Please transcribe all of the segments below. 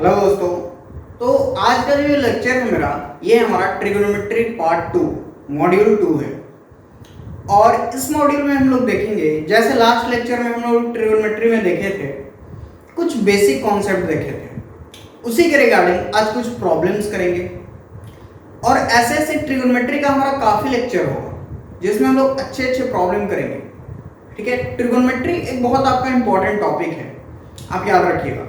Hello दोस्तों। तो आज का जो लेक्चर है मेरा, ये हमारा ट्रिगोनोमेट्री पार्ट 2 मॉड्यूल 2 है। और इस मॉड्यूल में हम लोग देखेंगे, जैसे लास्ट लेक्चर में हम लोग ट्रिगोनोमेट्री में देखे थे, कुछ बेसिक कॉन्सेप्ट देखे थे, उसी के रिगार्डिंग आज कुछ प्रॉब्लम्स करेंगे। और ऐसे ऐसे ट्रिगोनोमेट्री का हमारा काफ़ी लेक्चर होगा जिसमें हम लोग अच्छे अच्छे प्रॉब्लम करेंगे। ठीक है, ट्रिगोनोमेट्री एक बहुत आपका इंपॉर्टेंट टॉपिक है, आप याद रखिएगा।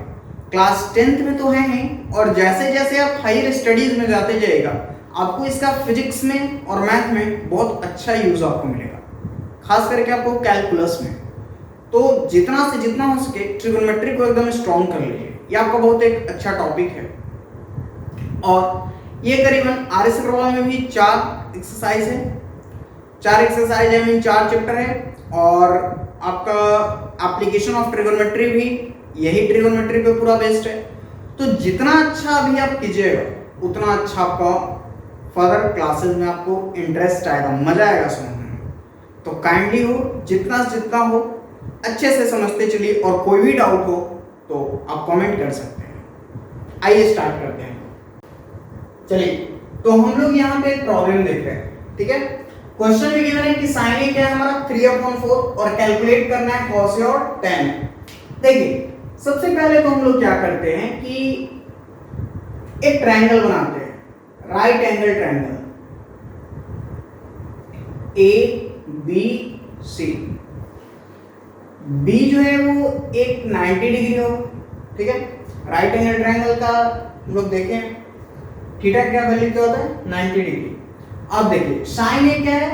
क्लास 10th में तो है ही, और जैसे जैसे आप हायर स्टडीज में जाते जाइएगा आपको इसका फिजिक्स में और मैथ में बहुत अच्छा यूज आपको मिलेगा, खास करके आपको कैलकुलस में। तो जितना से जितना हो सके ट्रिगोनोमेट्री को एकदम स्ट्रॉन्ग कर लीजिए, ये आपका बहुत एक अच्छा टॉपिक है। और ये करीबन RS अग्रवाल में भी 4 एक्सरसाइज है, 4 एक्सरसाइज है, 4 चैप्टर है। और आपका एप्लीकेशन ऑफ ट्रिगोनोमेट्री भी यही ट्रिगोनोमेट्री पे पूरा बेस्ड है। तो जितना अच्छा अभी आप कीजिएगा उतना अच्छा आपका फर्दर क्लासेस में आपको इंटरेस्ट आएगा, मजा आएगा समझने में। तो काइंडली हो, जितना से जितना हो अच्छे से समझते चलिए, और कोई भी डाउट हो तो आप कमेंट कर सकते हैं। आइए स्टार्ट करते हैं। चलिए, तो हम लोग यहाँ पे एक प्रॉब्लम देख रहे हैं। ठीक है, क्वेश्चन में गिवन है कि साइन ए क्या है हमारा 3/4 और कैलकुलेट करना है cos ए और tan। देखिए, सबसे पहले तो हम लोग क्या करते हैं कि एक ट्रायंगल बनाते हैं, right angle triangle ABC। B जो है वो एक 90 डिग्री हो। ठीक है, राइट एंगल ट्रायंगल का हम लोग देखें, थीटा क्या वैल्यू क्या होता है 90 डिग्री। अब देखिए साइन ए क्या है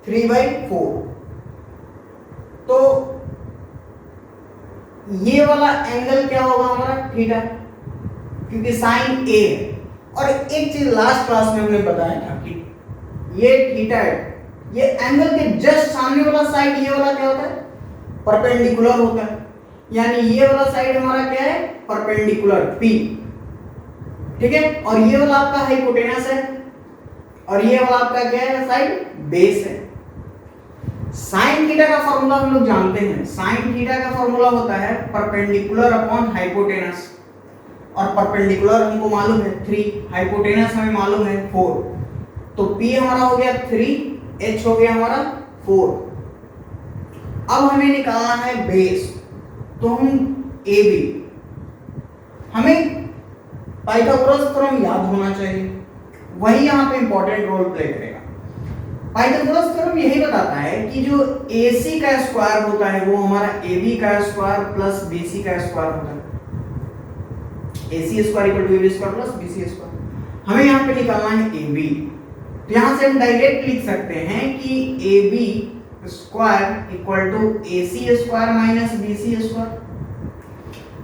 3/4, तो ये वाला एंगल क्या होगा हमारा थीटा, क्योंकि साइन ए है। और एक चीज लास्ट क्लास में हमने बताया था कि ये थीटा है, ये एंगल के जस्ट सामने वाला साइड, ये वाला क्या होता है परपेंडिकुलर होता है। यानी ये वाला साइड हमारा क्या है परपेंडिकुलर P। ठीक है, और ये वाला आपका हाइपोटेनस है, और ये वाला आपका क्या है साइड बेस है। साइन थीटा का फॉर्मूला हम लोग जानते हैं, साइन थीटा का फॉर्मूला होता है परपेंडिकुलर अपॉन हाइपोटेनस। और परपेंडिकुलर हमको मालूम है 3, हाइपोटेनस हमें मालूम है 4। तो P हमारा हो गया 3, H हो गया हमारा 4। अब हमें निकालना है बेस, तो हम AB, हमें पाइथागोरस थ्योरम याद होना चाहिए, वही यहाँ पे इंपॉर्टेंट रोल प्ले करेगा। पाइथागोरस थ्योरम यही बताता है कि जो AC का स्क्वायर होता है वो हमारा AB का स्क्वायर प्लस BC का स्क्वायर होता है। AC square equal to AB square plus BC square. हमें यहाँ पे निकालना है AB, तो यहाँ से हम डायरेक्ट लिख सकते हैं कि AB square equal to AC square minus BC square.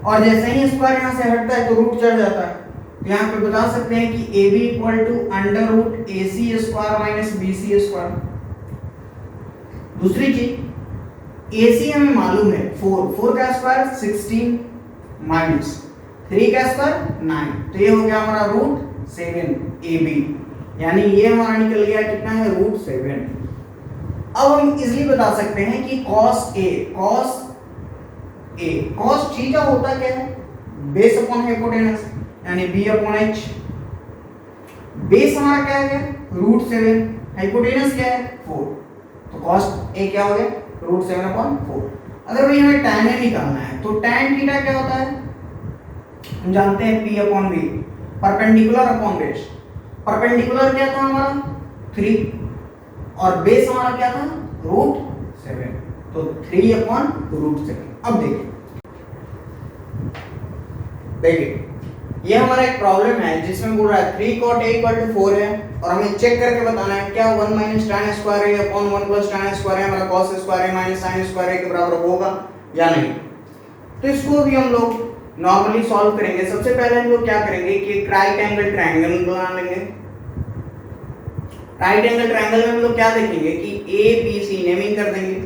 और जैसे ही स्क्वायर यहाँ से हटता है तो रूट चढ़ जाता है, तो यहाँ पे बता सकते हैं कि AB equal to under root AC square minus BC square. दूसरी चीज AC हमें मालूम है 4 का स्क्वायर 16 माइनस 3 का स्क्वायर 9, तो ये हो गया हमारा रूट 7 AB। यानी ये हमारा निकल गया कितना है रूट 7। अब हम इजीली बता सकते हैं कि cos थीटा होता क्या है बेस अपॉन हाइपोटेनस, यानी B अपॉन H। बेस हमारा क्या है रूट 7, हाइपोटेनस क्या है 4, तो cos A क्या हो गया रूट 7/4। अगर भाई हमें tan A निकालना है तो tan थीटा क्या होता है हम जानते हैं P upon B, perpendicular upon base. Perpendicular क्या था हमारा 3, और बेस हमारा क्या था रूट 7, तो 3/√7। अब देखिए ये हमारा एक प्रॉब्लम है जिसमें बोल रहा है 3 cot A = 4 है, और हमें चेक करके बताना है क्या 1 - tan square A upon 1 + tan square A हमारा cos square A minus sin square A के बराबर होगा या नहीं। तो इसको भी हम लोग नॉर्मली सॉल्व करेंगे। सबसे पहले हम लोग क्या करेंगे कि एक राइट एंगल ट्रायंगल बना लेंगे। राइट एंगल ट्रायंगल में हम लोग क्या देखेंगे कि ABC नेमिंग कर देंगे,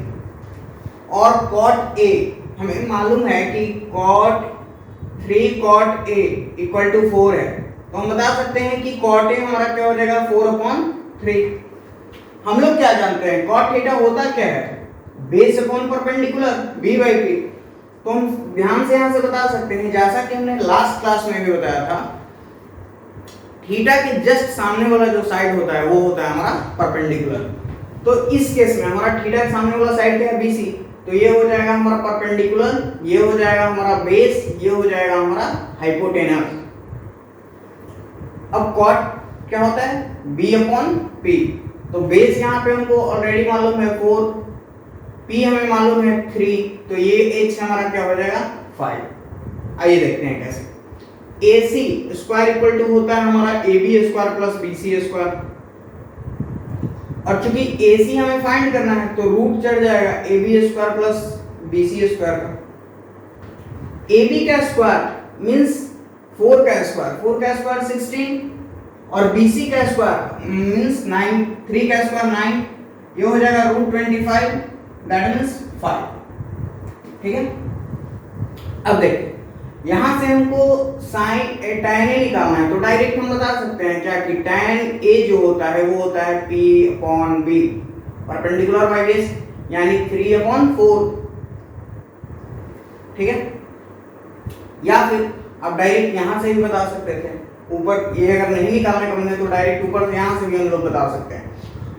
और cot A हमें मालूम है कि 3 cot A = 4 है, तो हम बता सकते हैं कि cot A हमारा क्या हो जाएगा 4/3। हम लोग क्या जानते हैं cot थीटा होता क्या है बेस अपॉन परपेंडिकुलर B/P। तो हम ध्यान से यहाँ से बता सकते हैं, जैसा कि हमने लास्ट क्लास में भी बताया था, थीटा के जस्ट सामने वाला जो साइड होता है वो होता है हमारा परपेंडिकुलर। तो इस केस में हमारा थीटा के सामने वाला साइड क्या है, BC, तो ये हो जाएगा हमारा परपेंडिकुलर, ये हो जाएगा हमारा बेस, ये हो जाएगा हमारा हाइपोटेनस। अब कॉट क्या होता है, B/P। तो बेस यहाँ पे हमको ऑलरेडी मालूम है 4, P हमें मालूम है 3, तो ये H हमारा क्या हो जाएगा 5। आइए देखते हैं कैसे। AC स्क्वायर इक्वल टू होता है हमारा AB square plus BC square, और चूंकि AC हमें फाइंड करना है तो रूट चढ़ जाएगा AB square plus BC square का। AB का स्क्वायर मींस 4 का स्क्वायर, 4 का स्क्वायर 16, और BC का स्क्वायर मींस 9, 3 का स्क्वायर 9, ये हो जाएगा √25, दैट मींस 5। ठीक है, अब देखिए यहां से हमको साइन tan A निकालना है, तो डायरेक्ट हम बता सकते हैं क्या कि tan A जो होता है वो होता है P/B, परपेंडिकुलर बाय बेस, यानी 3/4। ठीक है, या फिर आप डायरेक्ट यहां से भी बता सकते थे, ऊपर ये अगर नहीं निकालने का मन है तो डायरेक्ट ऊपर से यहां से भी हम लोग बता सकते हैं।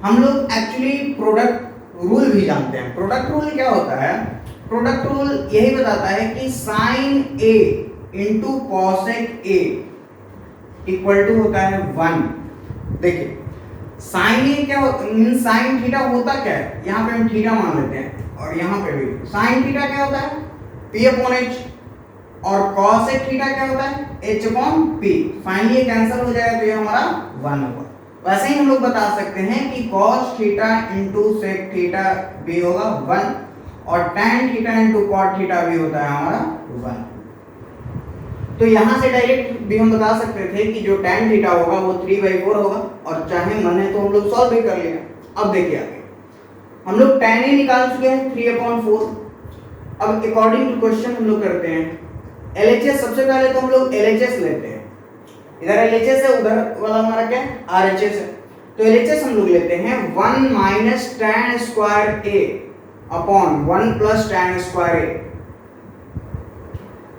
हम लोग एक्चुअली प्रोडक्ट रूल भी जानते हैं। प्रोडक्ट रूल क्या होता है, प्रोडक्ट रूल यही बताता है कि sine A into cosec A equal to होता है 1। देखिए साइन A क्या होता है, साइन थीटा होता क्या है, यहाँ पे हम थीटा मान लेते हैं, और यहाँ पे भी साइन थीटा क्या होता है P/H, और कॉसेक थीटा क्या होता है H/P। फाइनली ये कैंसिल हो जाएगा तो ये हमारा 1 होगा। वैसे ही हम लोग बता सकते हैं कि cos theta into sec theta भी होगा 1, और tan theta into cot theta भी होता है हमारा 1। तो यहां से डायरेक्ट भी हम बता सकते थे कि जो tan थीटा होगा वो 3/4 होगा, और चाहे मन है तो हम लोग सॉल्व भी कर लिया। अब देखिए आगे हम लोग tan A निकाल चुके हैं 3/4। अब अकॉर्डिंग टू क्वेश्चन हम लोग करते हैं LHS। सबसे पहले तो हम लोग LHS लेते हैं, इधर LHS है, उधर वाला हमारा क्या है RHS है। तो LHS हम लोग लेते हैं 1 minus tan square A upon 1 plus tan square A।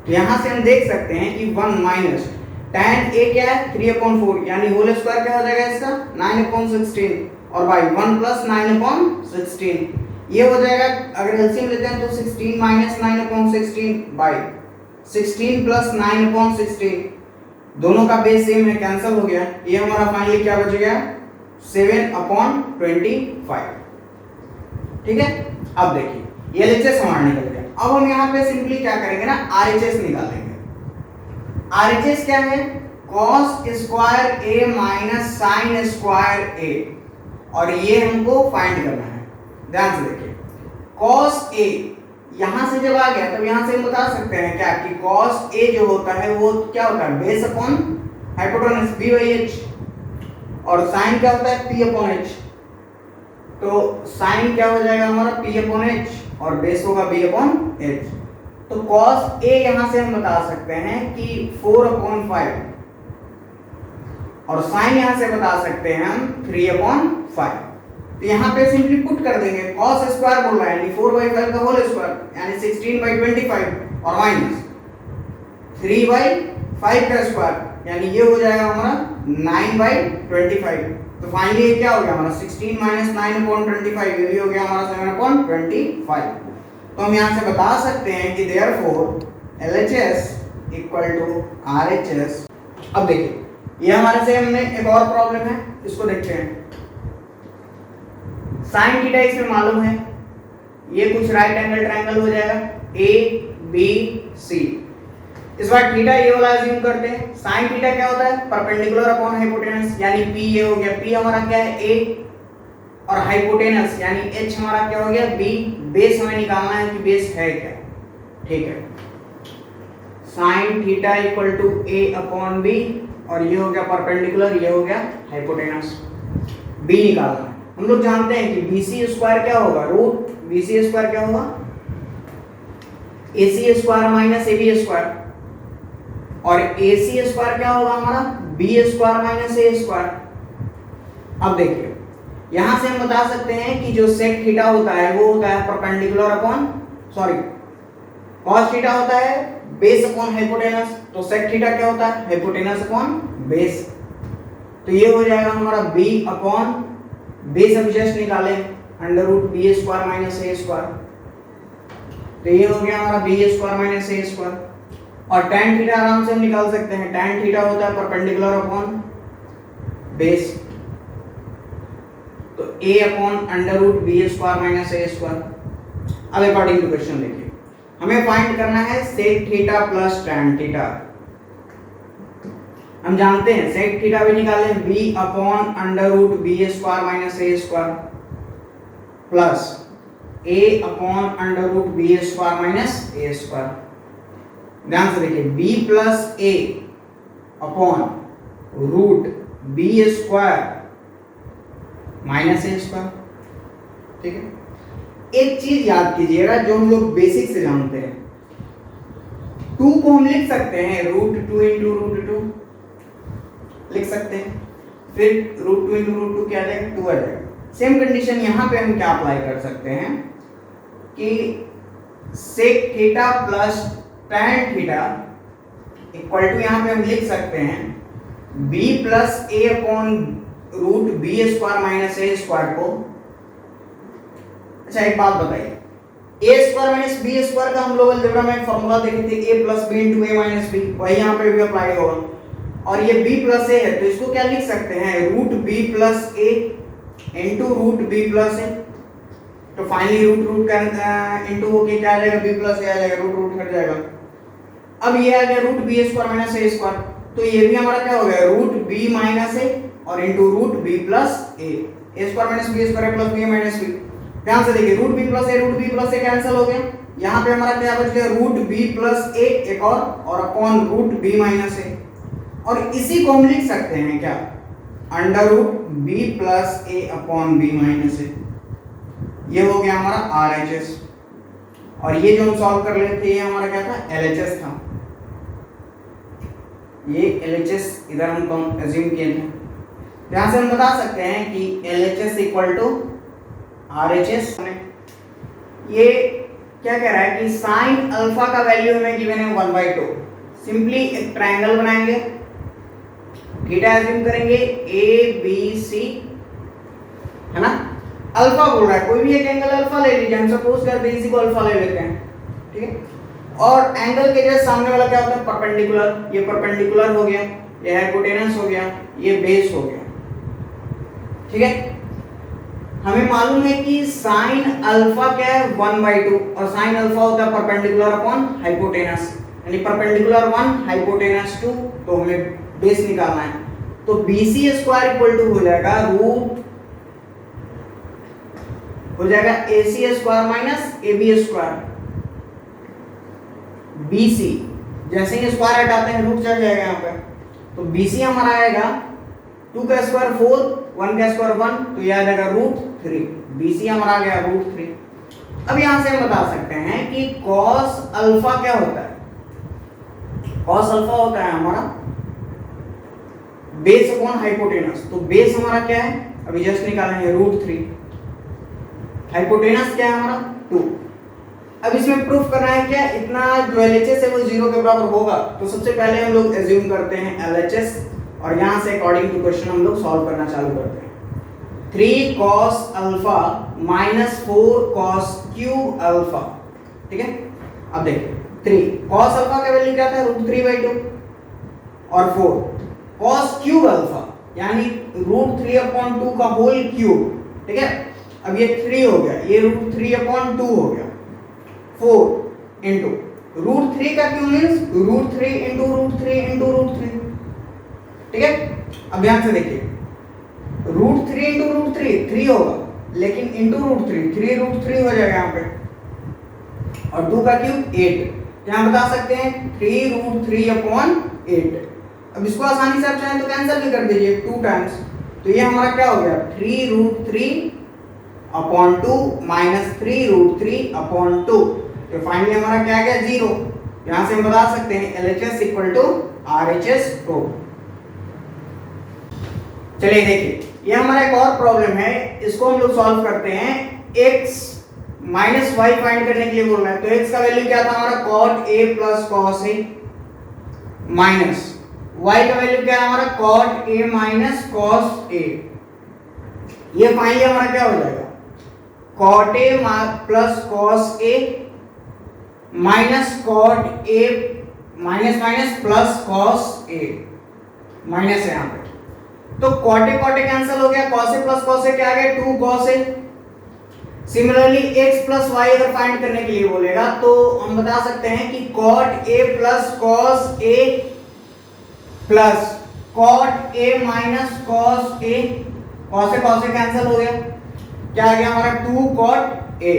तो यहां से हम देख सकते हैं कि 1 माइनस tan A क्या है 3/4, यानी होल स्क्वायर क्या हो जाएगा इसका 9/16, और बाई 1 प्लस 9/16, ये हो जाएगा। अगर एलसीएम लेते हैं तो 16 माइनस 9/16 बाई 16 प्लस 9/16, दोनों का बेस सेम है, कैंसिल हो गया। ये हमारा फाइनली क्या बच गया 7/25। ठीक है, अब देखिए ये LHS हमारा निकल गया। अब हम यहाँ पे सिंपली क्या करेंगे ना RHS निकालेंगे। RHS क्या है cos square A minus sine square A, और ये हमको फाइंड करना है। ध्यान से देखिए cos A यहां से जब आ गया तब यहां से हम बता सकते हैं क्या कि cos A जो होता है वो क्या होता है बेस अपॉन हाइपोटेनस B/H, और साइन क्या होता है P/H। तो साइन क्या हो जाएगा हमारा P/H, और बेस होगा B/H। तो cos A यहां से हम बता सकते हैं कि 4/5, और साइन यहां से बता सकते हैं हम 3/5। तो यहाँ पे सिंपली पुट कर देंगे, cos स्क्वायर बोल रहा है यानी 4/5 का होल स्क्वायर यानी 16/25, और माइनस 3/5 का स्क्वायर यानी ये हो जाएगा हमारा 9/25। तो फाइनली ये क्या हो गया हमारा 16 माइनस 9/25, ये भी हो गया हमारा 7/25। तो हम यहाँ से बता सकते हैं कि therefore LHS equal to RHS। अब देखिए ये हमारे से हमने एक और प्रॉब्लम है, इसको देखते हैं। साइन थीटा इसमें मालूम है, ये कुछ राइट एंगल ट्रायंगल हो जाएगा ABC। इस बार थीटा ये वाला अज्यूम करते हैं। साइन थीटा क्या होता है परपेंडिकुलर अपॉन हाइपोटेनस, यानी P ये हो गया, P हमारा क्या है A, और हाइपोटेनस यानी H हमारा क्या हो गया B। बेस हमें निकालना है कि बेस है क्या। ठीक है, sine theta equal to A/B, और ये हो गया परपेंडिकुलर, ये हो गया हाइपोटेनस। B निकालना है। हम लोग जानते हैं कि BC स्क्वायर क्या होगा रूट BC स्क्वायर क्या होगा AC square minus AB square, और AC स्क्वायर क्या होगा हमारा B square minus A square. अब देखिए यहां से हम बता सकते हैं कि जो सेक थीटा होता है वो होता है परपेंडिकुलर अपॉन cos थीटा होता है बेस अपॉन हाइपोटेनस, तो sec थीटा क्या होता है हाइपोटेनस अपॉन बेस। तो ये हो जाएगा हमारा b अपॉन बेस हम जस्ट निकाले under root B square minus ए स्क्वायर, तो ये हो गया हमारा बी स्क्वायर माइनस ए स्क्वायर। और tan थीटा आराम से हम निकाल सकते हैं, tan थीटा होता है परपेंडिकुलर अपॉन बेस, तो a upon under root B square minus A square. अब अकॉर्डिंग टू क्वेश्चन देखिए, हमें फाइंड करना है sec theta plus tan theta. हम जानते हैं sec थीटा भी निकाले b upon under root B square minus A square plus a upon under root B square minus A square. ध्यान से देखिए b plus a upon root B square minus A square. ठीक है, एक चीज याद कीजिएगा जो हम लोग बेसिक से जानते हैं, 2 को हम लिख सकते हैं रूट 2 इंटू रूट 2 लिख सकते हैं, फिर रूट 2 इंटू रूट 2 क्या आ जाएगा 2 आ जाएगा। सेम कंडीशन यहाँ पे हम क्या अप्लाई कर सकते हैं कि sec theta plus tan theta equal to यहाँ पे हम लिख सकते हैं b plus A upon root B square minus A square को। अच्छा एक बात बताइए, A square minus B square का हम लोग अलजेब्रा में फॉर्मूला देखे थे a plus B into A minus B, वही यहाँ पे भी अप्लाई होगा। और ये b प्लस ए है तो इसको क्या लिख सकते हैं रूट b प्लस ए इंटू रूट b प्लस ए। तो फाइनली रूट रूट का इंटू होके क्या आ जाएगा b प्लस ए आ जाएगा, रूट रूट कट जाएगा। अब ये आ गया रूट बी स्क्वायर माइनस ए स्क्वायर, तो ये भी हमारा क्या हो गया रूट बी माइनस ए और into root B plus A square minus B square plus B minus B. ध्यान से देखिए root B plus A cancel हो गया, यहाँ पे हमारा क्या बच गया रूट बी प्लस ए एक और upon root B minus A. और इसी को हम लिख सकते हैं क्या under root B plus A upon B minus ए। ये हो गया हमारा आर एच एस, और ये जो हम सॉल्व कर रहे थे ये हमारा क्या था एल एच एस था। ये एल एच एस इधर हम एज्यूम किए थे, यहाँ से हम बता सकते हैं कि L H S equal to R H S. ये क्या कह रहा है कि साइन अल्फा का वैल्यू हमें गिवन है 1/2। सिंपली एक ट्रायंगल बनाएंगे, थीटा एज्यूम करेंगे ए बी सी, है ना। अल्फा बोल रहा है, कोई भी एक एंगल अल्फा ले लीजिए, हम सपोज करते हैं इसी को अल्फा ले लेते हैं, ठीक है। और एंगल के जैसे सामने वाला क्या होता है परपेंडिकुलर, ये परपेंडिकुलर हो गया, ये हाइपोटेनस हो गया, ये बेस हो गया, ठीक है। हमें मालूम है कि साइन अल्फा क्या है 1/2, और साइन अल्फा होता है परपेंडिकुलर अपॉन हाइपोटेनस, यानी परपेंडिकुलर 1 हाइपोटेनस 2, तो हमें बेस निकालना है। तो BC स्क्वायर इक्वल टू हो जाएगा रूट हो जाएगा AC square minus AB square. BC जैसे ही स्क्वायर हटाते हैं रूट चढ़ जाएगा यहाँ पे, तो BC हमारा आएगा 2 का स्क्वायर 4, 1 का स्क्वायर 1, तो ये आ जाएगा रूट 3। BC हमारा आ गया रूट 3। अब यहाँ से हम बता सकते हैं कि cos अल्फा क्या होता है। cos अल्फा होता है हमारा बेस अपॉन हाइपोटेनस, तो बेस हमारा क्या है अभी जस्ट निकालेंगे रूट 3, हाइपोटेनस क्या है हमारा 2। अब इसमें प्रूफ करना है क्या इतना जो LHS है वो 0 के बराबर होगा, तो सबसे पहले हम लोग एज्यूम करते हैं LHS, और यहाँ से अकॉर्डिंग टू क्वेश्चन हम लोग सॉल्व करना चालू करते हैं। 3 cos alpha minus 4 cos cube alpha, ठीक है। अब देखिए 3 cos अल्फा का वैल्यू क्या था रूट 3/2, और 4 cos क्यूब अल्फा यानी रूट 3/2 का होल क्यूब, ठीक है। अब ये 3 हो गया, ये रूट 3/2 हो गया, 4 इंटू रूट 3 का cube means root 3 into root 3 into root 3, ठीक है। अब ध्यान से देखिए रूट 3 इंटू रूट 3 होगा, लेकिन इंटू रूट 3 रूट 3 हो जाएगा यहाँ पे, और 2 का क्यूब 8। यहाँ बता सकते हैं 3 रूट 3/8। अब इसको आसानी से आप चाहें तो कैंसिल भी कर दीजिए 2 टाइम्स, तो ये हमारा क्या हो गया 3 रूट 3/2 माइनस 3 रूट 3/2, तो फाइनली हमारा क्या आ गया 0। यहाँ से हम बता सकते हैं LHS इक्वल टू RHS प्रो। चलिए देखिए ये हमारा एक और प्रॉब्लम है, इसको हम लोग सॉल्व करते हैं x माइनस वाई फाइंड करने के लिए बोल रहा है, तो x का वैल्यू क्या था हमारा cot a plus cos a minus y का वैल्यू क्या है हमारा cot a minus cos a। ये फाइनली हमारा क्या हो जाएगा cot a plus cos a minus cot a minus minus plus cos a minus है यहाँ पे, तो cot a कैंसिल हो गया, cos a plus cos a क्या आ गया 2 cos a। Similarly x plus y अगर फाइंड करने के लिए बोलेगा तो हम बता सकते हैं कि cot a plus cos a plus cot a minus cos a, cos a cancel हो गया, क्या आ गया हमारा 2 cot a।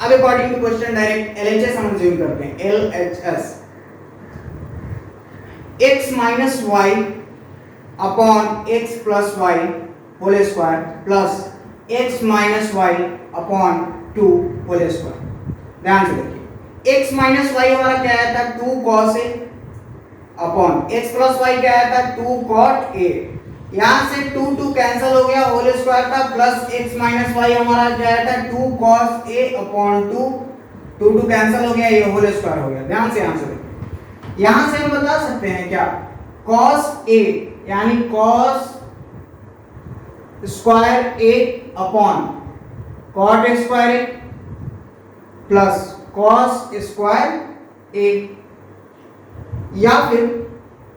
अब according to question direct LHS हम अज्यूम करते हैं, LHS x minus y upon x plus y whole square plus x minus y upon 2 whole square. ध्यान से देखिए x माइनस y हमारा क्या आया था 2 cos a upon x plus y क्या आया था 2 cot a। यहां से 2 कैंसिल हो गया, होल स्क्वायर था प्लस x माइनस y हमारा क्या आया था 2 cos a अपॉन 2 कैंसिल हो गया, ये होल स्क्वायर हो गया। ध्यान से यहां से देखिए, यहां से हम बता सकते हैं क्या cos a यानी cos square a upon cot square a plus cos square a, या फिर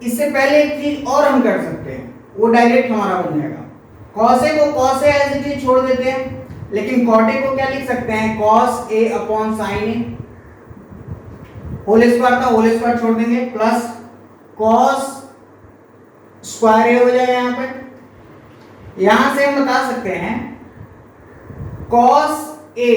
इससे पहले एक चीज और हम कर सकते हैं, वो डायरेक्ट हमारा बन जाएगा cos a को cos a as it is छोड़ देते हैं, लेकिन cot a को क्या लिख सकते हैं cos a upon sin a, whole square था होल स्क्वायर छोड़ देंगे प्लस cos स्क्वायर a हो जाएगा। यहाँ पे यहां से हम बता सकते हैं cos a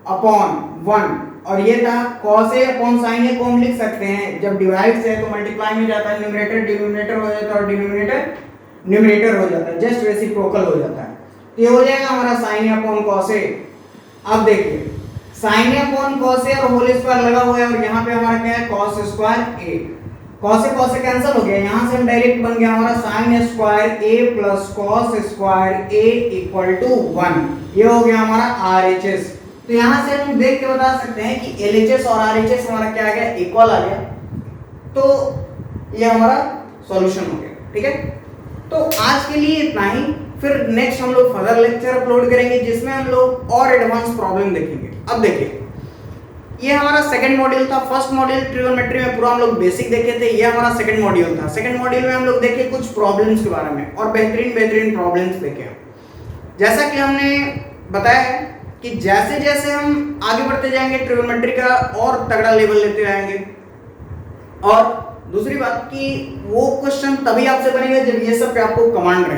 अपॉन 1 और ये था cos a upon sin a को हम लिख सकते हैं, जब डिवाइड से तो मल्टीप्लाई में जाता है, न्यूमरेटर डिनोमिनेटर हो जाता है और डिनोमिनेटर न्यूमरेटर हो जाता है, जस्ट रेसिप्रोकल हो जाता है। तो ये हो जाएगा हमारा sin a upon cos a। अब देखिए sin a upon cos a और होल स्क्वायर लगा हुआ है और यहाँ पे हमारा क्या है cos square a, cos a cancel हो गया, यहाँ से हम डायरेक्ट बन गया हमारा sin square a plus cos square a equal to 1। ये हो गया हमारा RHS। तो यहाँ से हम देख के बता सकते हैं कि LHS और RHS हमारा क्या आ गया इक्वल आ गया, तो ये हमारा सॉल्यूशन हो गया। ठीक है, तो आज के लिए इतना ही, फिर नेक्स्ट हम लोग फर्दर लेक्चर अपलोड करेंगे जिसमें हम लोग और एडवांस प्रॉब्लम देखेंगे। अब देखिए ये हमारा सेकंड मॉड्यूल था, फर्स्ट मॉड्यूल ट्रिगोनोमेट्री में पूरा हम लोग बेसिक देखे थे, ये हमारा सेकंड मॉड्यूल था। सेकंड मॉड्यूल में हम लोग देखे कुछ प्रॉब्लम्स के बारे में और बेहतरीन प्रॉब्लम्स देखे। जैसा कि हमने बताया है कि जैसे जैसे हम आगे बढ़ते जाएंगे ट्रिगोनोमेट्री का और तगड़ा लेवल लेते रहेंगे, और दूसरी बात कि वो क्वेश्चन तभी आपसे बनेगा जब ये सब पे आपको कमांड रहे।